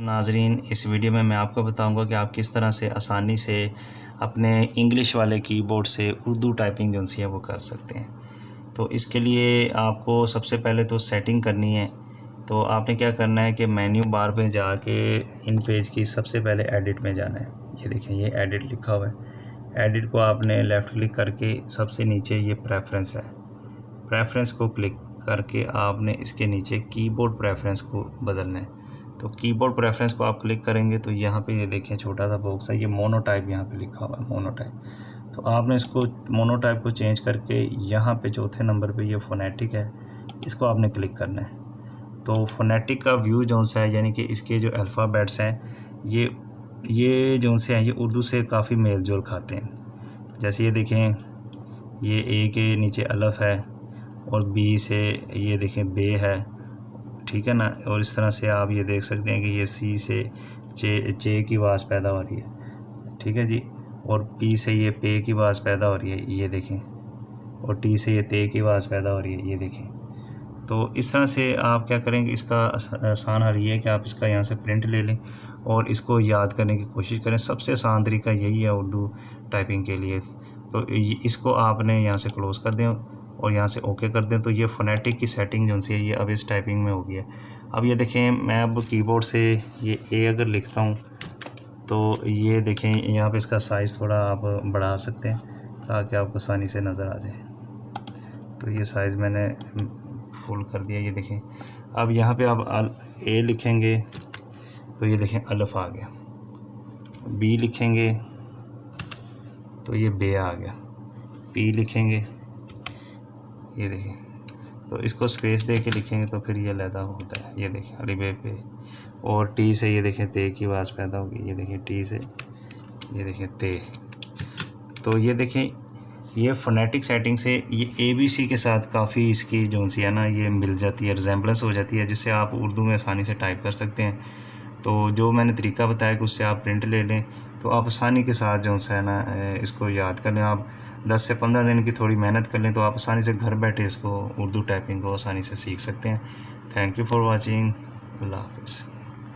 नाजरीन, इस वीडियो में मैं आपको बताऊंगा कि आप किस तरह से आसानी से अपने इंग्लिश वाले कीबोर्ड से उर्दू टाइपिंग जो सी है वो कर सकते हैं। तो इसके लिए आपको सबसे पहले तो सेटिंग करनी है। तो आपने क्या करना है कि मेन्यू बार पे जाके इन पेज की सबसे पहले एडिट में जाना है। ये देखें, ये एडिट लिखा हुआ है। एडिट को आपने लेफ़्ट क्लिक करके सबसे नीचे ये प्रेफरेंस है, प्रेफरेंस को क्लिक करके आपने इसके नीचे कीबोर्ड प्रेफरेंस को बदलना है। तो कीबोर्ड प्रेफरेंस को आप क्लिक करेंगे तो यहाँ पे ये देखें छोटा सा बॉक्स है, ये मोनोटाइप यहाँ पे लिखा हुआ है, मोनोटाइप। तो आपने इसको मोनोटाइप को चेंज करके यहाँ पे चौथे नंबर पे ये फ़ोनेटिक है, इसको आपने क्लिक करना है। तो फ़ोनेटिक का व्यू जो सा है, यानी कि इसके जो अल्फ़ाबेट्स हैं ये जो से हैं ये उर्दू से काफ़ी मेल जोल खाते हैं। जैसे ये देखें, ये ए के नीचे अलफ है और बी से ये देखें बे है, ठीक है ना। और इस तरह से आप ये देख सकते हैं कि ये सी से चे की आवाज़ पैदा हो रही है, ठीक है जी। और पी से ये पे की आवाज़ पैदा हो रही है, ये देखें। और टी से ये ते की आवाज़ पैदा हो रही है, ये देखें। तो इस तरह से आप क्या करेंगे, इसका आसान हल ये है कि आप इसका यहाँ से प्रिंट ले लें और इसको याद करने की कोशिश करें। सबसे आसान तरीका यही है उर्दू टाइपिंग के लिए। तो इसको आपने यहाँ से क्लोज़ कर दें और यहाँ से ओके कर दें। तो ये फ़ोनेटिक की सेटिंग जो सी है ये अब इस टाइपिंग में हो गई है। अब ये देखें, मैं अब कीबोर्ड से ये ए अगर लिखता हूँ तो ये देखें यहाँ पे इसका साइज़ थोड़ा आप बढ़ा सकते हैं ताकि आपको आसानी से नज़र आ जाए। तो ये साइज़ मैंने फुल कर दिया, ये देखें। अब यहाँ पे आप ए लिखेंगे तो ये देखें अलफ आ गया, बी लिखेंगे तो ये बे आ गया, पी लिखेंगे ये देखें। तो इसको स्पेस दे के लिखेंगे तो फिर ये लैदा होता है, ये देखें अली बे पे। और टी से ये देखें ते की आवाज़ पैदा होगी, ये देखें टी से ये देखें ते। तो ये देखें, ये फ़ोनेटिक सेटिंग से ये ABC के साथ काफ़ी इसकी जो सी है ना ये मिल जाती है, रिजेंबलेंस हो जाती है, जिससे आप उर्दू में आसानी से टाइप कर सकते हैं। तो जो मैंने तरीका बताया कि उससे आप प्रिंट ले लें तो आप आसानी के साथ जो है ना इसको याद कर लें। आप 10 से 15 दिन की थोड़ी मेहनत कर लें तो आप आसानी से घर बैठे इसको उर्दू टाइपिंग को आसानी से सीख सकते हैं। Thank you for watching. अल्लाह हाफ़िज़।